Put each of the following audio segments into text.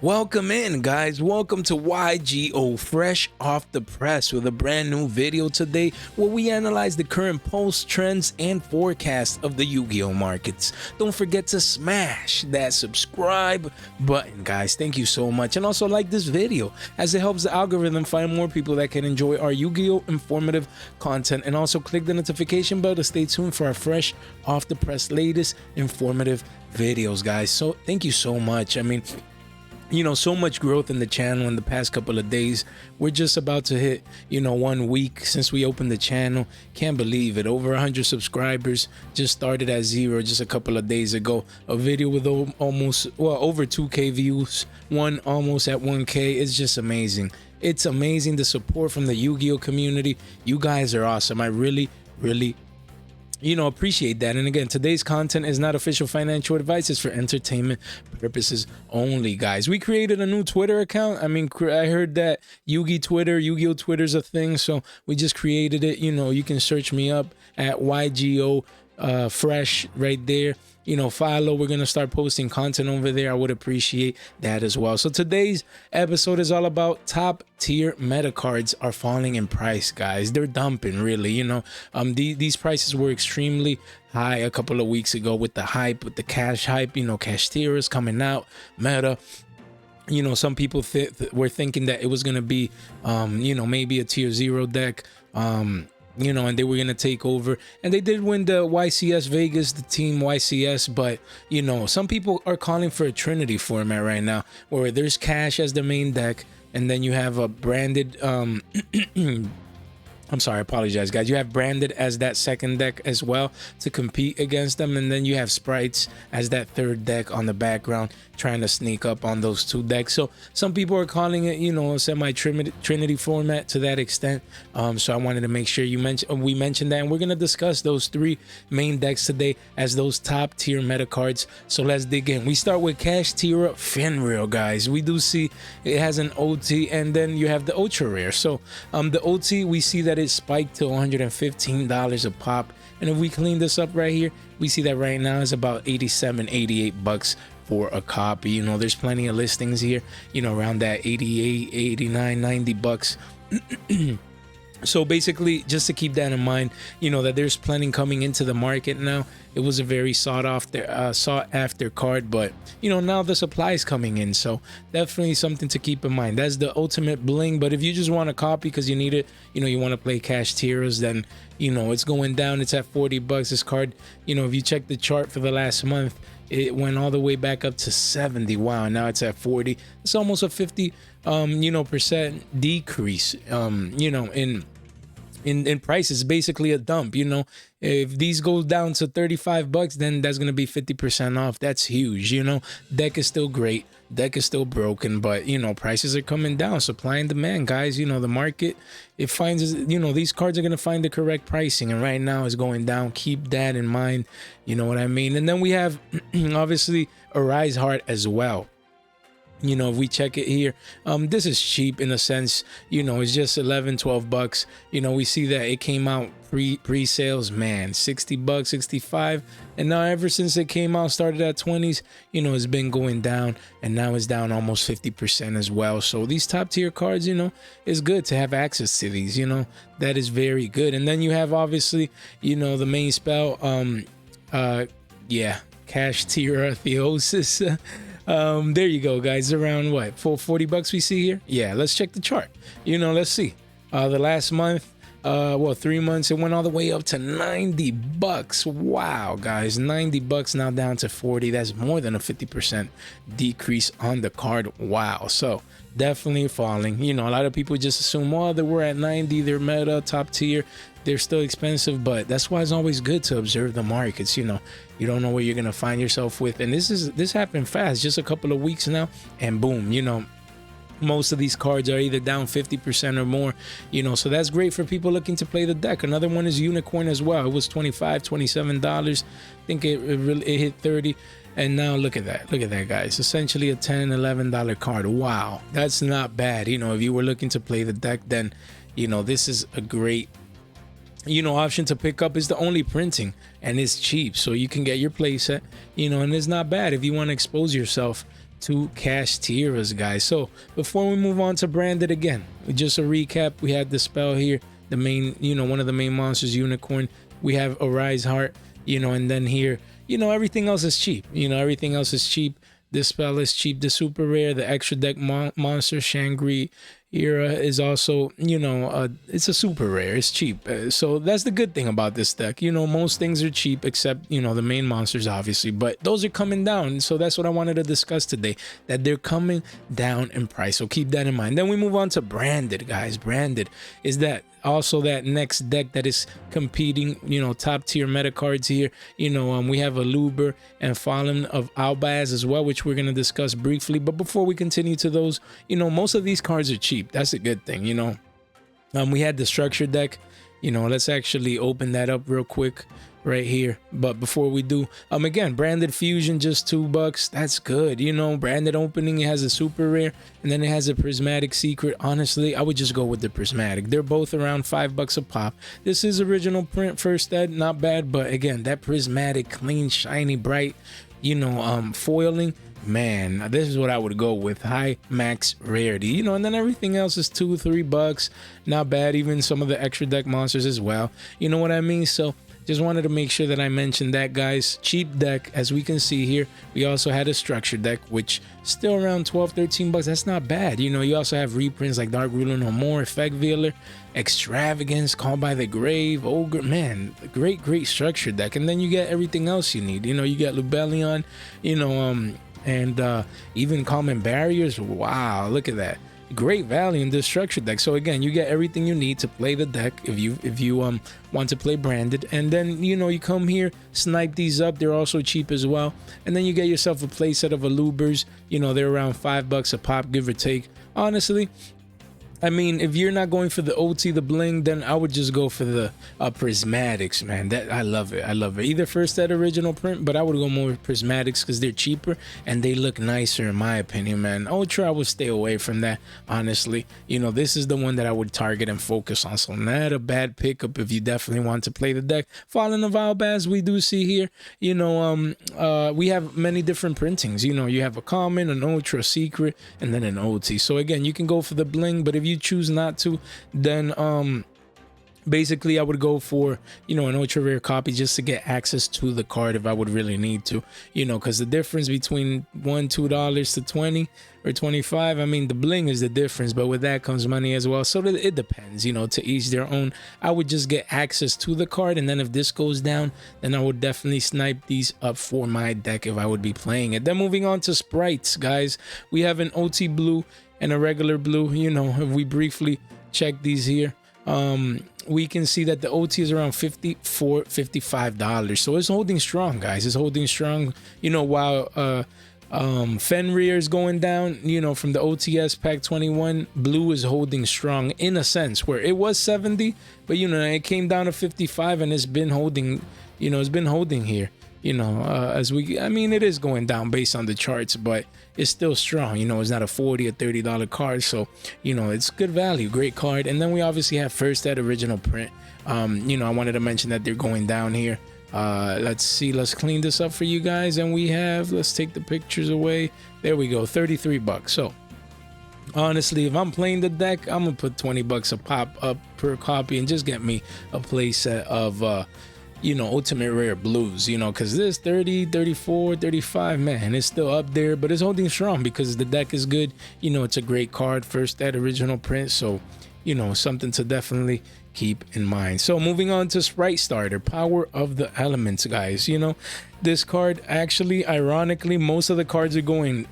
Welcome in, guys. Welcome to YGO, fresh off the press with a brand new video today where we analyze the current pulse, trends, and forecast of the Yu-Gi-Oh markets. Don't forget to smash that subscribe button, guys. Thank you so much. And also like this video as it helps the algorithm find more people that can enjoy our Yu-Gi-Oh informative content. And also click the notification bell to stay tuned for our fresh off the press latest informative videos, guys. So thank you so much. I mean, so much growth in the channel in the past couple of days. We're just about to hit 1 week since we opened the channel. Can't believe it. Over 100 subscribers. Just started at 0 just a couple of days ago. A video with almost over 2k views, one almost at 1k. It's just amazing. It's amazing, the support from the Yu-Gi-Oh community. You guys are awesome. I really appreciate that. And again, today's content is not official financial advice. It's for entertainment purposes only, guys. We created a new Twitter account. I mean, I heard that Yu-Gi-Oh Twitter's a thing, so we just created it. You can search me up at YGO fresh right there. Follow. We're gonna start posting content over there. I would appreciate that as well. So today's episode is all about top tier meta cards are falling in price, guys. They're dumping, really. These prices were extremely high a couple of weeks ago with the hype, with the cash hype. Cash tier is coming out, meta. Some people were thinking that it was gonna be maybe a tier 0 deck, and they were going to take over, and they did win the YCS Vegas, the team YCS. But some people are calling for a Trinity format right now, where there's cash as the main deck, and then you have a branded I'm sorry, I apologize, guys. You have branded as that second deck as well to compete against them, and then you have sprites as that third deck on the background trying to sneak up on those two decks. So some people are calling it, a semi-Trinity format to that extent. So I wanted to make sure we mentioned that, and we're gonna discuss those three main decks today as those top tier meta cards. So let's dig in. We start with Cash Tier Finreal, guys. We do see it has an OT, and then you have the ultra rare. So the OT, we see that it spiked to $115 a pop, and if we clean this up right here, we see that right now is about 87, 88 bucks for a copy. There's plenty of listings here, around that 88, 89, 90 bucks. So basically, just to keep that in mind, that there's plenty coming into the market now. It was a very sought after card, but now the supply is coming in, so definitely something to keep in mind. That's the ultimate bling. But if you just want a copy because you need it, you want to play cash tiers, then it's going down. It's at 40 bucks. This card, if you check the chart for the last month, it went all the way back up to 70. Wow, now it's at 40. It's almost a 50 percent decrease in prices. Basically a dump. If these go down to 35 bucks, then that's gonna be 50% off. That's huge. Deck is still great, deck is still broken, but prices are coming down. Supply and demand, guys. The market, it finds these cards are gonna find the correct pricing, and right now it's going down. Keep that in mind. You know what I mean? And then we have obviously Arise Heart as well. If we check it here, this is cheap in a sense. It's just 11, 12 bucks. We see that it came out pre-sales, man, 60 bucks, 65, and now ever since it came out, started at 20s, it's been going down, and now it's down almost 50% as well. So these top tier cards, it's good to have access to these. That is very good. And then you have obviously the main spell, Cash Tier Theosis. There you go, guys. Around what, 40 bucks we see here? Yeah, let's check the chart. Let's see. The last month, 3 months, it went all the way up to 90 bucks. Wow, guys, 90 bucks now down to 40. That's more than a 50% decrease on the card. Wow. So definitely falling. A lot of people just assume, well, they were at 90, they're meta, top tier, they're still expensive, but that's why it's always good to observe the markets. You don't know what you're gonna find yourself with, and this happened fast, just a couple of weeks now, and boom, most of these cards are either down 50% or more, so that's great for people looking to play the deck. Another one is Unicorn as well. It was $25, $27. I think it hit 30, and now look at that, guys. Essentially a $10, $11 card. Wow, that's not bad. If you were looking to play the deck, then this is a great option to pick up. Is the only printing, and it's cheap, so you can get your playset, and it's not bad if you want to expose yourself to cash tiers, guys. So before we move on to branded, again, just a recap, we had the spell here, the main, one of the main monsters, unicorn. We have Arise Heart, and then here, everything else is cheap. Everything else is cheap. This spell is cheap. The super rare, the extra deck monster Shangri Era is also, it's a super rare. It's cheap. So that's the good thing about this deck. Most things are cheap except, the main monsters, obviously. But those are coming down. So that's what I wanted to discuss today, that they're coming down in price. So keep that in mind. Then we move on to branded, guys. Branded is that also that next deck that is competing, top tier meta cards here. We have a Luber and Fallen of Albaz as well, which we're going to discuss briefly. But before we continue to those, most of these cards are cheap. That's a good thing. We had the structure deck. Let's actually open that up real quick right here. But before we do, again, branded fusion, just $2. That's good. Branded opening, it has a super rare, and then it has a prismatic secret. Honestly, I would just go with the prismatic. They're both around $5 a pop. This is original print first ed, not bad, but again, that prismatic, clean, shiny, bright, foiling, man, this is what I would go with. High max rarity, and then everything else is $2-3, not bad. Even some of the extra deck monsters as well, you know what I mean? So just wanted to make sure that I mentioned that, guys. Cheap deck, as we can see here. We also had a structure deck, which still around $12-13. That's not bad. You also have reprints like Dark Ruler No More, Effect Veiler, Extravagance, Call by the Grave, Ogre. Man, great structure deck. And then you get everything else you need. You get Lubellion, and even Common Barriers. Wow, look at that. Great value in this structure deck. So again, you get everything you need to play the deck if you want to play branded. And then you come here, snipe these up. They're also cheap as well. And then you get yourself a playset of Alubers. They're around $5 a pop, give or take. Honestly, I mean, if you're not going for the OT, the bling, then I would just go for the prismatics, man. That I love it. Either first ed original print, but I would go more with prismatics because they're cheaper and they look nicer in my opinion, man. Ultra, I would stay away from that, honestly. This is the one that I would target and focus on. So not a bad pickup if you definitely want to play the deck. Fallen of Albaz, we do see here. We have many different printings. You have a common, an ultra, secret, and then an OT. So again, you can go for the bling, but if you choose not to, then basically I would go for an ultra rare copy just to get access to the card if I would really need to, because the difference between $2 to 20 or 25, I mean, the bling is the difference, but with that comes money as well. So it depends, to each their own. I would just get access to the card, and then if this goes down, then I would definitely snipe these up for my deck if I would be playing it. Then moving on to sprites, guys, we have an OT blue and a regular blue. If we briefly check these here, we can see that the OT is around $54-55. So it's holding strong, guys. It's holding strong, while Fenrir is going down, from the OTS pack 21. Blue is holding strong in a sense where it was 70, but it came down to 55 and it's been holding, it's been holding here. I mean, it is going down based on the charts, but it's still strong. It's not a $40 or $30 card, so it's good value, great card. And then we obviously have first ed original print. I wanted to mention that they're going down here. Let's see, let's clean this up for you guys, and we have, let's take the pictures away. There we go, $33. So honestly, if I'm playing the deck, I'm gonna put $20 a pop up per copy and just get me a playset of ultimate rare blues, because this 30, 34, 35, man, it's still up there, but it's holding strong because the deck is good. It's a great card, first ed original print, so something to definitely keep in mind. So moving on to Sprite Starter, Power of the Elements, guys. This card, actually, ironically, most of the cards are going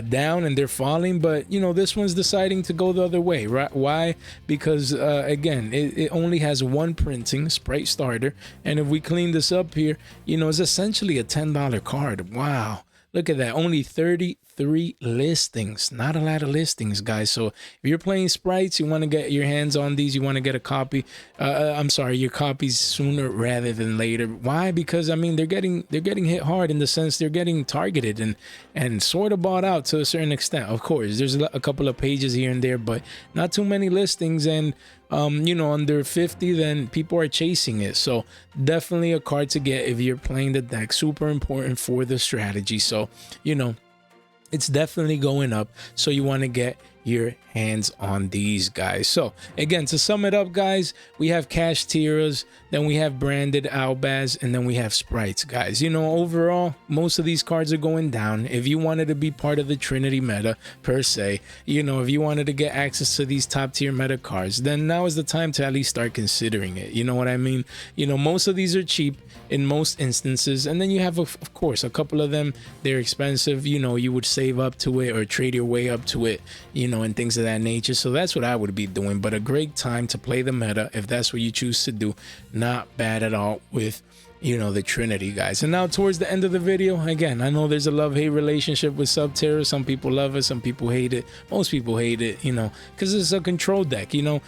down and they're falling, but this one's deciding to go the other way, right? Why? Because again, it only has one printing, Sprite Starter, and if we clean this up here, it's essentially a $10 card. Wow, look at that, only 33 listings. Not a lot of listings, guys. So if you're playing sprites, you want to get your hands on these, you want to get a copy, your copies sooner rather than later. Why? Because I mean, they're getting hit hard in the sense they're getting targeted and sort of bought out to a certain extent. Of course, there's a couple of pages here and there, but not too many listings, and under 50, then people are chasing it. So definitely a card to get if you're playing the deck. Super important for the strategy. So it's definitely going up, so you want to get your hands on these guys. So again, to sum it up, guys, we have cash tiers, then we have branded Albaz, and then we have sprites, guys. You know, overall, most of these cards are going down. If you wanted to be part of the Trinity meta per se, you know, if you wanted to get access to these top tier meta cards, then now is the time to at least start considering it. You know what I mean? You know, most of these are cheap in most instances, and then you have, of course, a couple of them, they're expensive. You know, you would save up to it or trade your way up to it, you know, and things of that nature. So that's what I would be doing. But a great time to play the meta if that's what you choose to do. Not bad at all with, you know, the Trinity, guys. And now towards the end of the video, again, I know there's a love-hate relationship with Subterra. Some people love it, some people hate it. Most people hate it, you know, because it's a control deck, you know.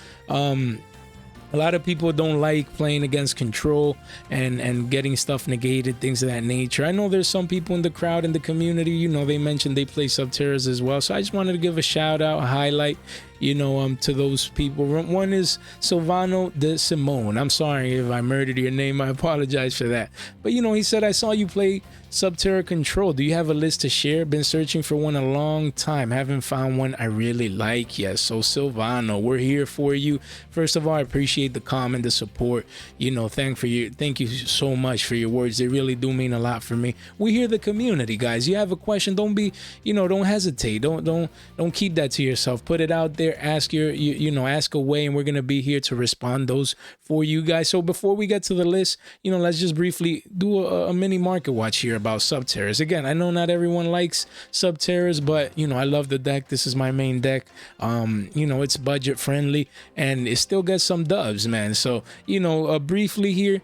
A lot of people don't like playing against control and getting stuff negated, things of that nature. I know there's some people in the crowd, in the community, you know, they mentioned they play Subterras as well. So I just wanted to give a shout out, a highlight, you know, to those people. One is Silvano de Simone. I'm sorry if I murdered your name. I apologize for that. But, you know, he said, I saw you play Subterra Control. Do you have a list to share? Been searching for one a long time. Haven't found one I really like yet. So, Silvano, we're here for you. First of all, I appreciate the comment, the support. You know, thank you so much for your words. They really do mean a lot for me. We hear the community, guys. You have a question, don't be, you know, don't hesitate. Don't keep that to yourself. Put it out there. Ask ask away, and we're gonna be here to respond those for you guys. So before we get to the list, you know, let's just briefly do a mini market watch here about Subterras. Again, I know not everyone likes Subterras, but you know, I love the deck. This is my main deck. You know, it's budget friendly and it still gets some dubs, man. So, you know, briefly here,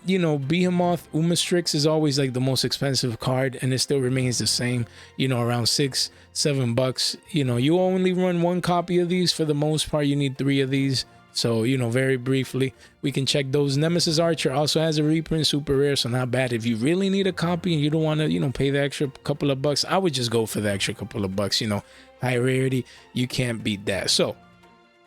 you know, Behemoth Umastrix is always like the most expensive card, and it still remains the same, you know, around $6-7. You know, you only run one copy of these for the most part. You need 3 of these. So, you know, very briefly, we can check those. Nemesis Archer also has a reprint, super rare, so not bad. If you really need a copy and you don't want to, you know, pay the extra couple of bucks, I would just go for the extra couple of bucks. You know, high rarity, you can't beat that. So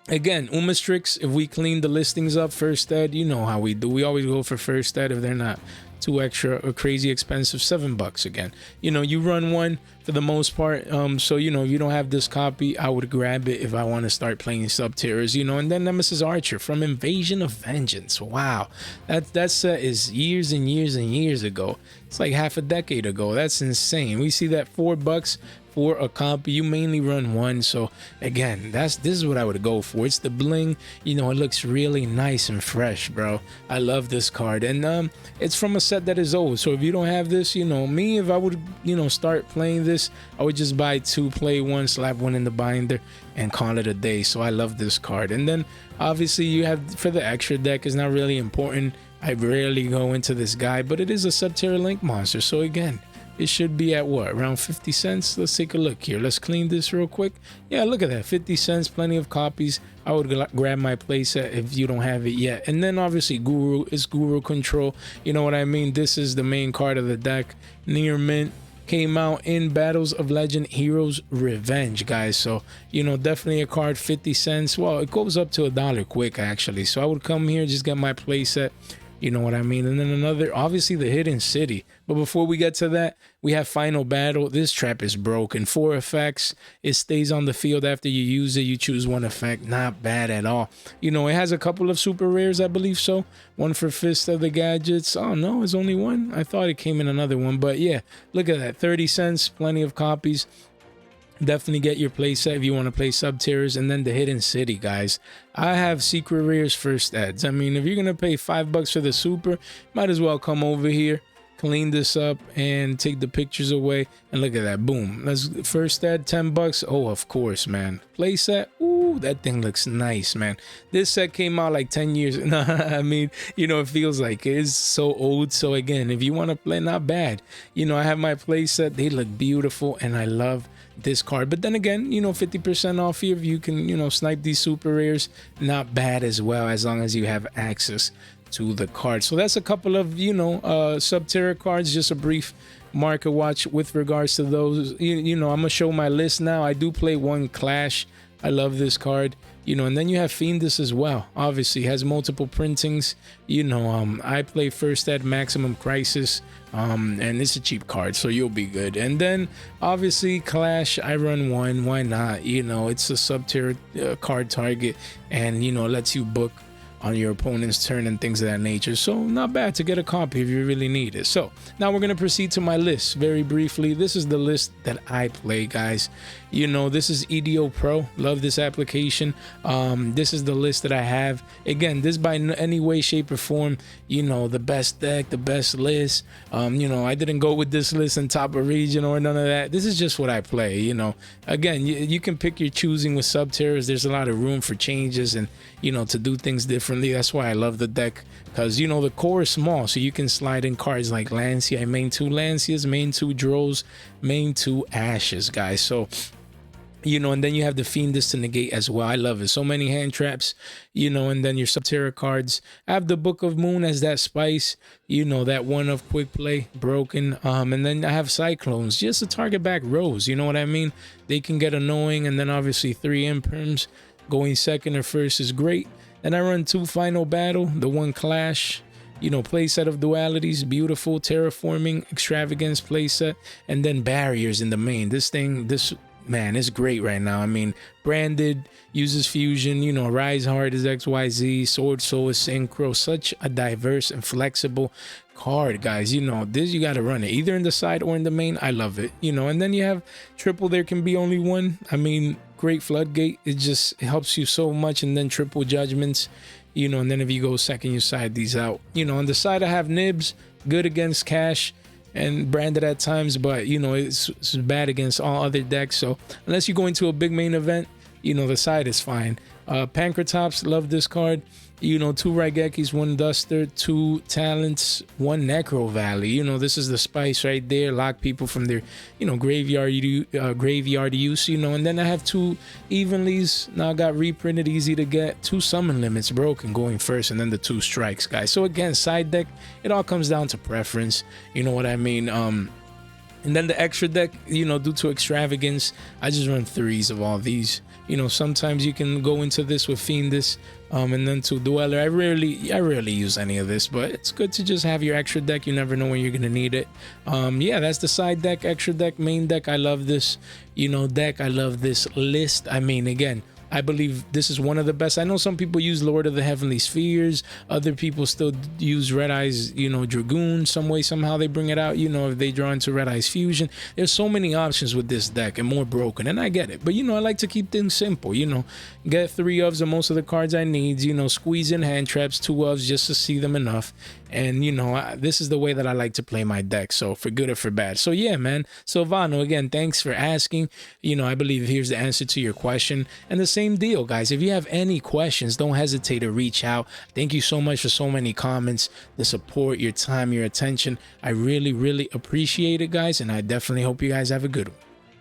again, Umastrix, if we clean the listings up, first ed, you know how we do. We always go for first ed if they're not too extra or crazy expensive. $7 again. You know, you run one for the most part. So, you know, if you don't have this copy, I would grab it if I want to start playing Subterras, you know. And then Nemesis Archer from Invasion of Vengeance. Wow, that set is years and years and years ago. It's like half a decade ago. That's insane. We see that $4 for a copy. You mainly run one. So again, this is what I would go for. It's the bling, you know, it looks really nice and fresh, bro. I love this card, and it's from a set that is old. So if you don't have this, you know, me, if I would, you know, start playing this, I would just buy 2, play 1, slap 1 in the binder, and call it a day. So I love this card. And then obviously you have, for the extra deck, is not really important. I rarely go into this guy, but it is a Subterra Link monster. So again, it should be at what, around 50 cents? Let's take a look here. Let's clean this real quick. Yeah, look at that, 50 cents, plenty of copies. I would grab my playset if you don't have it yet. And then obviously Guru is Guru Control. You know what I mean? This is the main card of the deck. Near mint, came out in Battles of Legend Heroes Revenge, guys. So, you know, definitely a card, 50 cents. Well, it goes up to $1 quick, actually. So I would come here, just get my playset. You know what I mean? And then another, obviously the Hidden City. But before we get to that, we have Final Battle. This trap is broken. 4 effects. It stays on the field after you use it. You choose 1 effect. Not bad at all. You know, it has a couple of super rares, I believe so. One for Fist of the Gadgets. Oh, no, it's only one. I thought it came in another one. But yeah, look at that. 30 cents. Plenty of copies. Definitely get your playset if you want to play Subterras. And then the Hidden City, guys. I have secret rares first ads. I mean, if you're gonna pay $5 for the super, might as well come over here, clean this up, and take the pictures away. And look at that, boom. Let's first ad, $10. Oh, of course, man. Playset. Ooh, that thing looks nice, man. This set came out like 10 years. No, I mean, you know, it feels like it is so old. So again, if you want to play, not bad. You know, I have my playset. They look beautiful, and I love this card. But then again, you know, 50% off here if you can, you know, snipe these super rares. Not bad as well, as long as you have access to the card. So that's a couple of, you know, Subterra cards. Just a brief market watch with regards to those. You know, I'm gonna show my list now. I do play 1 Clash. I love this card. You know, and then you have Fiendus as well. Obviously has multiple printings. You know, I play first at Maximum Crisis. and it's a cheap card, so you'll be good. And then obviously Clash, I run one. Why not? You know, it's a sub-tier card target, and you know, lets you book on your opponent's turn and things of that nature. So not bad to get a copy if you really need it. So now we're gonna proceed to my list very briefly. This is the list that I play, guys. You know, this is Yugioh Pro. Love this application. This is the list that I have. Again, this by any way, shape, or form, you know, the best deck, the best list. You know, I didn't go with this list on top of region or none of that. This is just what I play. You know, again, you can pick your choosing with Subterras. There's a lot of room for changes and, you know, to do things differently. That's why I love the deck, because, you know, the core is small, so you can slide in cards like Lancia. I main 2 Lancias, main 2 Drows, main 2 Ashes, guys. So, you know, and then you have the Fiendus to negate as well. I love it. So many hand traps, you know, and then your Subterra cards. I have the Book of Moon as that spice, you know, that one of quick play, broken. And then I have Cyclones, just to target back rows, you know what I mean? They can get annoying, and then obviously 3 Imperms. Going second or first is great. Then I run 2 Final Battle, the 1 Clash, you know, playset of dualities, beautiful, terraforming, extravagance playset, and then barriers in the main. This man is great right now. I mean, branded, uses fusion, you know, Rise Hard is XYZ, Sword Soul is Synchro. Such a diverse and flexible card, guys. You know, this you got to run it either in the side or in the main. I love it, you know. And then you have triple, there can be only one. I mean, great floodgate, it just helps you so much. And then triple judgments, you know, and then if you go second, you side these out. You know, on the side I have Nibs, good against cash and branded at times, but you know, it's bad against all other decks. So unless you go into a big main event, you know, the side is fine. Pancratops, love this card. You know, 2 Raigekis, 1 Duster, 2 Talents, 1 Necro Valley. You know, this is the spice right there. Lock people from their, you know, graveyard use, you know. And then I have 2 Evenlies. Now I got reprinted, easy to get. 2 Summon Limits, broken, going first. And then the 2 Strikes, guys. So again, side deck, it all comes down to preference. You know what I mean? And then the extra deck, you know, due to extravagance, I just run 3s of all these. You know, sometimes you can go into this with Fiendus, and then to Dueler. I rarely use any of this, but it's good to just have your extra deck. You never know when you're gonna need it. Yeah, that's the side deck, extra deck, main deck. I love this, you know, deck. I love this list. I mean, again, I believe this is one of the best. I know some people use Lord of the Heavenly Spheres. Other people still use Red Eyes, you know, Dragoon. Some way, somehow they bring it out, you know, if they draw into Red Eyes Fusion. There's so many options with this deck and more broken, and I get it. But, you know, I like to keep things simple, you know. Get 3 ofs of most of the cards I need, you know, squeeze in hand traps, 2 ofs just to see them enough. And, you know, this is the way that I like to play my deck, so for good or for bad. So, yeah, man. Silvano, again, thanks for asking. You know, I believe here's the answer to your question. And the same deal, guys. If you have any questions, don't hesitate to reach out. Thank you so much for so many comments, the support, your time, your attention. I really, really appreciate it, guys, and I definitely hope you guys have a good one.